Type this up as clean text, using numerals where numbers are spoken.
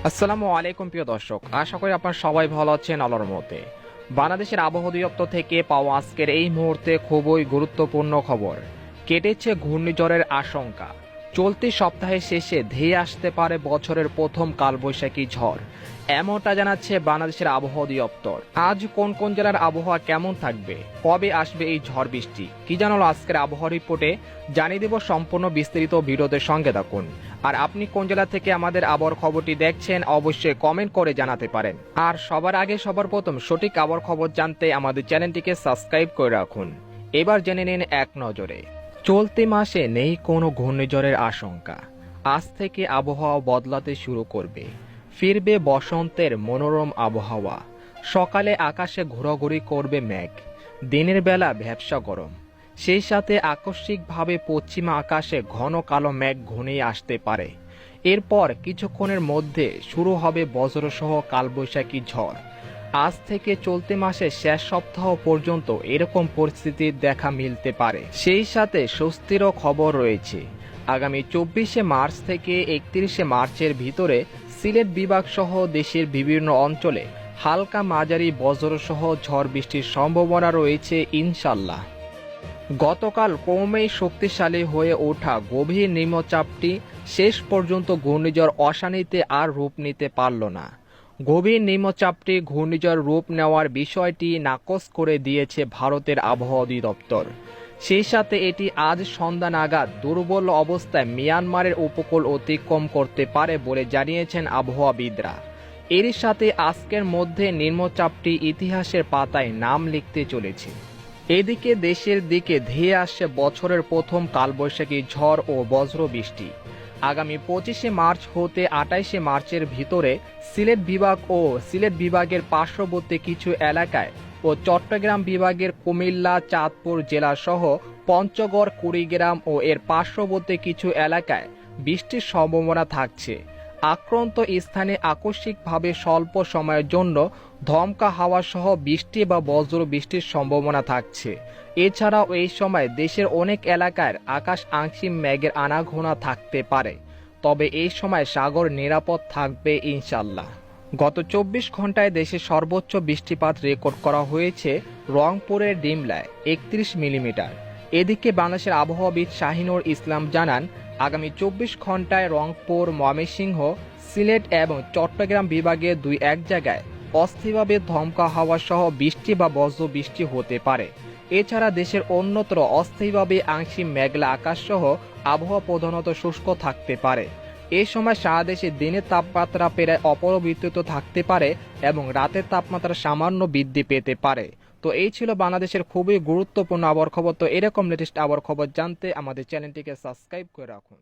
আসসালামু আলাইকুম প্রিয় দর্শক, আশা করি আপনারা সবাই ভালো আছেন আল্লাহর রহমতে। বাংলাদেশের আবহাওয়া অধিদপ্তর থেকে পাওয়া আজকের এই মুহূর্তে খুবই গুরুত্বপূর্ণ খবর। কেটেছে ঘূর্ণিঝড়ের আশঙ্কা। চলতি সপ্তাহের শেষে ধেয়ে আসতে পারে বছরের প্রথম কালবৈশাখী ঝড়, এমনটা জানাচ্ছে বাংলাদেশের আবহাওয়া অধিদপ্তর। আজ কোন কোন জেলার আবহাওয়া কেমন থাকবে, কবে আসবে এই ঝড় বৃষ্টি, কি জানালো আজকের আবহাওয়া রিপোর্টে জানিয়ে দেব। সম্পূর্ণ বিস্তারিত ভিডিওদের সঙ্গে থাকুন। আর আপনি কোন জেলা থেকে আমাদের আবহাওয়ার খবরটি দেখছেন অবশ্যই কমেন্ট করে জানাতে পারেন। আর সবার আগে সবার প্রথম সঠিক আবহাওয়ার খবর জানতে আমাদের চ্যানেলটিকে সাবস্ক্রাইব করে রাখুন। এবার জেনে নিন এক নজরে। চলতি মাসে নেই কোনো ঘূর্ণিঝড়ের আশঙ্কা। আজ থেকে আবহাওয়া বদলাতে শুরু করবে। ফিরবে বসন্তের মনোরম আবহাওয়া। সকালে আকাশে ঘোরাঘুরি করবে মেঘ, দিনের বেলা ভ্যাপসা গরম। সেই সাথে আকস্মিকভাবে পশ্চিমা আকাশে ঘন কালো মেঘ ঘনিয়ে আসতে পারে। এরপর কিছুক্ষণের মধ্যে শুরু হবে বজ্রসহ কালবৈশাখী ঝড়। আজ থেকে চলতি মাসের শেষ সপ্তাহ পর্যন্ত এরকম পরিস্থিতির দেখা মিলতে পারে। সেই সাথে স্বস্তিরও খবর রয়েছে। আগামী 24শে মার্চ থেকে 31শে মার্চের ভিতরে সিলেট বিভাগ সহ দেশের বিভিন্ন অঞ্চলে হালকা মাঝারি বজ্রসহ ঝড় বৃষ্টির সম্ভাবনা রয়েছে ইনশাল্লাহ। গতকাল ক্রমেই শক্তিশালী হয়ে ওঠা গভীর নিম্নচাপটি শেষ পর্যন্ত ঘূর্ণিঝড় অশানিতে আর রূপ নিতে পারল না। গভীর নিম্নচাপটি ঘূর্ণিঝড় রূপ নেওয়ার বিষয়টি নাকচ করে দিয়েছে ভারতের আবহাওয়া অধিদপ্তর। সেই সাথে এটি আজ সন্ধ্যা নাগাদ দুর্বল অবস্থায় মিয়ানমারের উপকূল অতিক্রম করতে পারে বলে জানিয়েছেন আবহাওয়াবিদরা। এরই সাথে আজকের মধ্যে নিম্নচাপটি ইতিহাসের পাতায় নাম লিখতে চলেছে। এদিকে দেশের দিকে ধেয়ে আসছে বছরের প্রথম কালবৈশাখী ঝড় ও বজ্র বৃষ্টি। আগামী 25শে মার্চ হতে 28শে মার্চের ভিতরে সিলেট বিভাগ ও সিলেট বিভাগের পার্শ্ববর্তী কিছু এলাকায় ও চট্টগ্রাম বিভাগের কুমিল্লা, চাঁদপুর জেলা সহ পঞ্চগড়, কুড়িগ্রাম ও এর পার্শ্ববর্তী কিছু এলাকায় বৃষ্টির সম্ভাবনা থাকছে। আক্রান্ত স্থানে আকস্মিকভাবে স্বল্প সময়ের জন্য ধমকা হাওয়া সহ বৃষ্টি বা বজ্র বৃষ্টির সম্ভাবনা থাকছে। এছাড়াও এই সময় দেশের অনেক এলাকার আকাশ আংশিক মেঘের আনাগোনা থাকতে পারে। তবে এই সময় সাগর নিরাপদ থাকবে ইনশাল্লাহ। গত 24 ঘন্টায় দেশের সর্বোচ্চ বৃষ্টিপাত রেকর্ড করা হয়েছে রংপুরের ডিমলায় 31 মিলিমিটার। এদিকে বাংলাদেশের আবহাওয়াবিদ শাহিনুর ইসলাম জানান, আগামী 24 ঘন্টায় রংপুর, ময়মনসিংহ, সিলেট এবং চট্টগ্রাম বিভাগের 2-1 জায়গায় অস্থায়ীভাবে ধমকা হাওয়া সহ বৃষ্টি বা বজ্র বৃষ্টি হতে পারে। এছাড়া দেশের অন্যত্র অস্থায়ীভাবে আংশিক মেঘলা আকাশ সহ আবহাওয়া প্রধানত শুষ্ক থাকতে পারে। এই সময় সারা দেশে দিনের তাপমাত্রা প্রায় অপরিবর্তিত থাকতে পারে এবং রাতের তাপমাত্রা সামান্য বৃদ্ধি পেতে পারে। তো এই ছিল বাংলাদেশের খুবই গুরুত্বপূর্ণ আবহাওয়ার খবর। তো এরকম লেটেস্ট আবহাওয়ার খবর জানতে আমাদের চ্যানেলটিকে সাবস্ক্রাইব করে রাখুন।